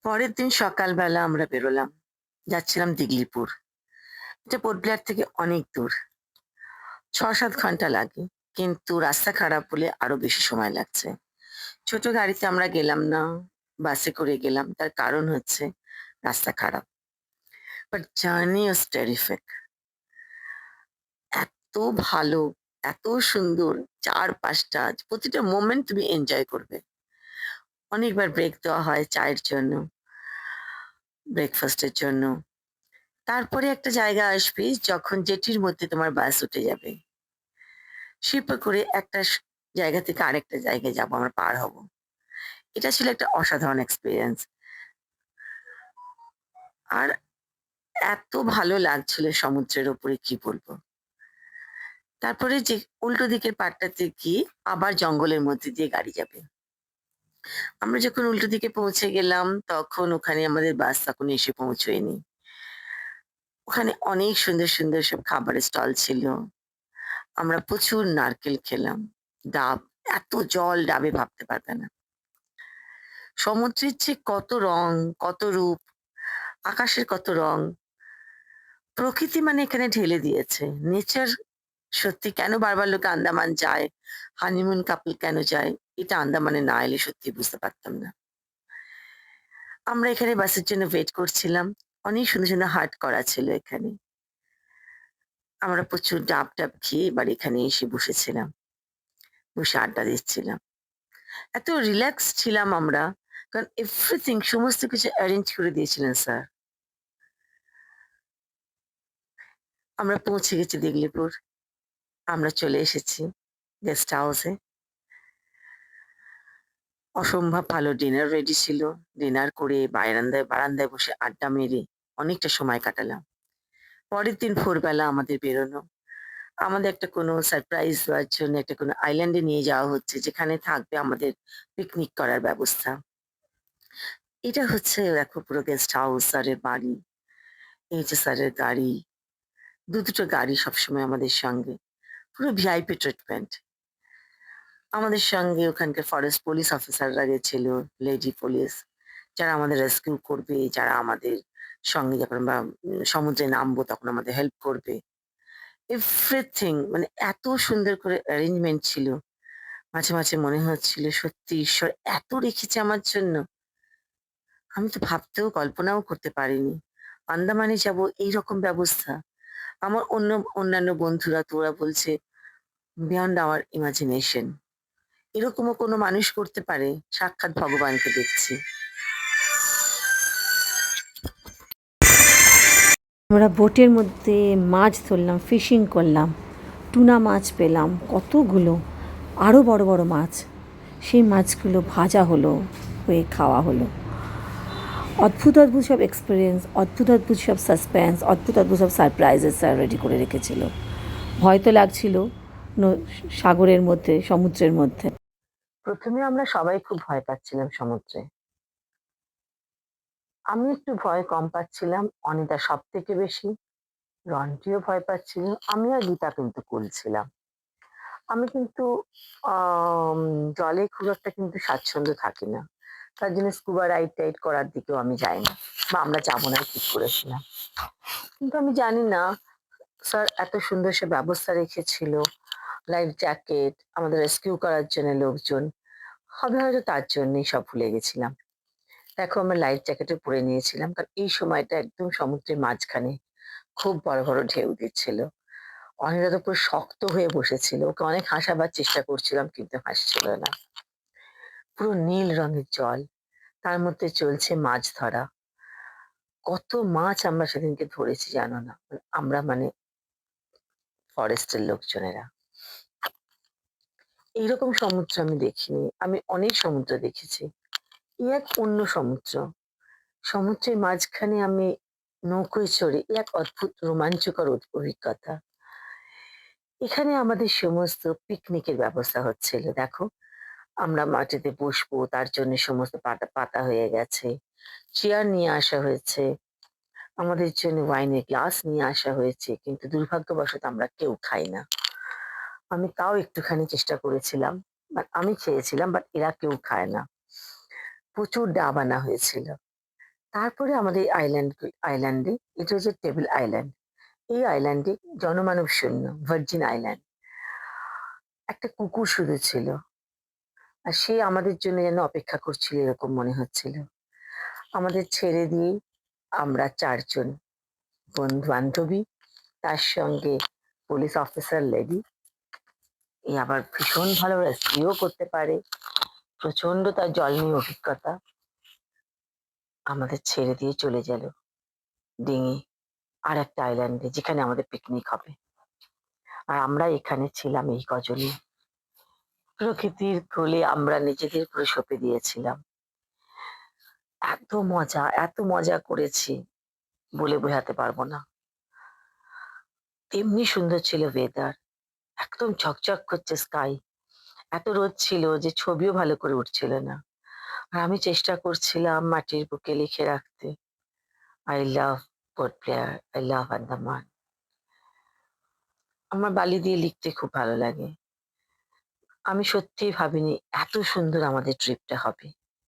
পরের দিন সকালবেলা আমরা বেরোলাম। যাচ্ছিলাম দিগলিপুর। এটা পোর্ট ব্লেয়ার থেকে অনেক দূর। ৬-৭ ঘন্টা লাগে। কিন্তু রাস্তা খারাপ বলে আরো বেশি সময় লাগছে। ছোট গাড়িতে আমরা গেলাম না, বাসে করে গেলাম। তার কারণ হচ্ছে রাস্তা খারাপ। But journey was terrific. এত ভালো, এত সুন্দর, চারপাশটা প্রতিটা মোমেন্ট তুমি এনজয় করবে। অনেকবার ব্রেক দেওয়া হয় চায়ের জন্য, ব্রেকফাস্টের জন্য। তারপরে একটা জায়গা আসবে যখন যেটির মধ্যে তোমার বাস উঠে যাবে। শিপে করে একটা জায়গা থেকে আরেকটা জায়গায় যাবো, আমরা পার হব। এটা ছিল একটা অসাধারণ এক্সপেরিয়েন্স। আর এত ভালো লাগছিল সমুদ্রের উপরে কি বলবো। তারপরে যে উল্টো দিকের পাড়টাতে গিয়ে আবার জঙ্গলের মধ্যে দিয়ে গাড়ি যাবে। আমরা যখন উল্টো দিকে পৌঁছে গেলাম তখন ওখানে আমাদের বাস তখন এসে পৌঁছয়নি। ওখানে অনেক সুন্দর সুন্দর সব খাবারের স্টল ছিল। আমরা প্রচুর নারকেল খেলাম। ডাব, এত জল ডাবে ভাবতে পারবে না। সমুদ্রের যে কত রং, কত রূপ, আকাশের কত রং, প্রকৃতি মানে এখানে ঢেলে দিয়েছে। নেচার সত্যি কেন বারবার লোকে আন্দামান যায়, হানিমুন কাপল কেন যায়, এটা আন্দামানে না এলে সত্যি বুঝতে পারতাম না। আমরা এখানে বাসের জন্য ওয়েট করছিলাম। অনেক সুন্দর সুন্দর হাট করা ছিল এখানে। আমরা প্রচুর ডাব টাব খেয়ে এবার এখানে এসে বসেছিলাম, বসে আড্ডা দিচ্ছিলাম। এত রিল্যাক্স ছিলাম আমরা, কারণ এভরিথিং সমস্ত কিছু অ্যারেঞ্জ করে দিয়েছিলেন স্যার। আমরা পৌঁছে গেছি দিগলিপুর। আমরা চলে এসেছি গেস্ট হাউসে। অসম্ভব ভালো ডিনার রেডি ছিল। ডিনার করে বারান্দায় বারান্দায় বসে আড্ডা মেরে অনেকটা সময় কাটালাম। পরের দিন ভোরবেলা আমাদের বেরোনো। আমাদের একটা কোনো সারপ্রাইজ দেওয়ার জন্য একটা কোনো আইল্যান্ডে নিয়ে যাওয়া হচ্ছে যেখানে থাকবে আমাদের পিকনিক করার ব্যবস্থা। এটা হচ্ছে দেখো পুরো গেস্ট হাউস, স্যারের বাড়ি, এই যে স্যারের গাড়ি, দুটো গাড়ি সবসময় আমাদের সঙ্গে। পুরো ভিআইপি ট্রিটমেন্ট। আমাদের সঙ্গে ওখানকার ফরেস্ট পুলিশ অফিসাররা গেছিল, লেডি পুলিশ, যারা আমাদের রেস্কিউ করবে, যারা আমাদের সঙ্গে যখন আমরা সমুদ্রে নামবো তখন আমাদের হেল্প করবে। এভরিথিং মানে এত সুন্দর করে অ্যারেঞ্জমেন্ট ছিল। মাঝে মাঝে মনে হচ্ছিল সত্যি ঈশ্বর এত রেখেছে আমার জন্য। আমি তো ভাবতেও কল্পনাও করতে পারিনি আন্দামানে যাব এইরকম ব্যবস্থা। আমার অন্যান্য বন্ধুরা তো ওরা বলছে বিয়ন্ড আওয়ার ইমাজিনেশন। এরকমও কোনো মানুষ করতে পারে? সাক্ষাৎ ভগবানকে দেখছি। আমরা বোটের মধ্যে মাছ ধরলাম, ফিশিং করলাম, টুনা মাছ পেলাম কতগুলো, আরও বড় বড় মাছ। সেই মাছগুলো ভাজা হলো, হয়ে খাওয়া হলো। অদ্ভুত অদ্ভুত সব এক্সপিরিয়েন্স, অদ্ভুত অদ্ভুত সব সাসপেন্স, অদ্ভুত অদ্ভুত সব সারপ্রাইজেস স্যার রেডি করে রেখেছিল। ভয় তো লাগছিল সাগরের মধ্যে, সমুদ্রের মধ্যে। প্রথমে আমরা সবাই খুব ভয় পাচ্ছিলাম সমুদ্রে। আমি একটু ভয় কম পাচ্ছিলাম, অনিতা সব থেকে বেশি। রন্টিও ভয় পাচ্ছিল, আমি আর গীতা কিন্তু কুল ছিলাম। আমি কিন্তু আম জলে খুব একটা কিন্তু স্বাচ্ছন্দ্য থাকি না। তার জন্য স্কুবা রাইড টাইড করার দিকেও আমি যাই না, বা আমরা যাবো না ঠিক করেছিলাম। কিন্তু আমি জানি না স্যার এত সুন্দর সে ব্যবস্থা রেখেছিল, লাইফ জ্যাকেট, আমাদের রেস্কিউ করার জন্য লোকজন। হবে হয়তো তার জন্যই সব ভুলে গেছিলাম। দেখো আমরা লাইফ জ্যাকেটও পরে নিয়েছিলাম, কারণ এই সময়টা একদম সমুদ্রের মাঝখানে খুব বড় বড় ঢেউ দিচ্ছিল। অনিতা তো পুরো শক্ত হয়ে বসেছিল, ওকে অনেক হাসাবার চেষ্টা করছিলাম কিন্তু হাসছিল না। পুরো নীল রঙের জল, তার মধ্যে চলছে মাছ ধরা। কত মাছ আমরা সেদিনকে ধরেছি জানো না, আমরা মানে ফরেস্টের লোকজনেরা। এইরকম সমুদ্র আমি দেখিনি, আমি অনেক সমুদ্র দেখেছি। এই এক অন্য সমুদ্র। সমুদ্রের মাঝখানে আমি নৌকোয় চড়ে, এ এক অদ্ভুত রোমাঞ্চকর অভিজ্ঞতা। এখানে আমাদের সমস্ত পিকনিকের ব্যবস্থা হচ্ছিল দেখো। আমরা মাটিতে বসবো তার জন্য সমস্ত পাতা পাতা হয়ে গেছে, চেয়ার নিয়ে আসা হয়েছে, আমাদের জন্য ওয়াইনের গ্লাস নিয়ে আসা হয়েছে, কিন্তু দুর্ভাগ্যবশত আমরা কেউ খাই না। আমি তাও একটুখানি চেষ্টা করেছিলাম, বাট আমি খেয়েছিলাম, বাট এরা কেউ খায় না। প্রচুর ডাব আনা হয়েছিল। তারপরে আমাদের আইল্যান্ডে, এটা হচ্ছে টেবিল আইল্যান্ড। এই আইল্যান্ডে জনমানব শূন্য, ভার্জিন আইল্যান্ড। একটা কুকুর শুধু ছিল। আর সে আমাদের জন্য যেন অপেক্ষা করছিল এরকম মনে হচ্ছিল। আমাদের ছেড়ে দিয়ে আমরা ৪ জন বন্ধু-বান্ধবী, তার সঙ্গে পুলিশ অফিসার লেডি। এ আবার ভীষণ ভালো রেস্কিউও করতে পারে। প্রচন্ড তার জল নিয়ে অভিজ্ঞতা। আমাদের ছেড়ে দিয়ে চলে গেল ডিঙি আরেকটা আইল্যান্ডে, যেখানে আমাদের পিকনিক হবে। আর আমরা এখানে ছিলাম এই কজনই। প্রকৃতির কোলে আমরা নিজেদের পুরো সঁপে দিয়েছিলাম। এত মজা করেছি বলে বোঝাতে পারবো না। তেমনি সুন্দর ছিল ওয়েদার। একদম ঝকঝক করছে স্কাই। এত রোদ ছিল যে ছবিও ভালো করে উঠছিল না। আর আমি চেষ্টা করছিলাম মাটির বুকে লিখে রাখতে, I love port Blair, I love Andaman. আমার বালি দিয়ে লিখতে খুব ভালো লাগে। আমি সত্যিই ভাবিনি এত সুন্দর আমাদের ট্রিপটা হবে।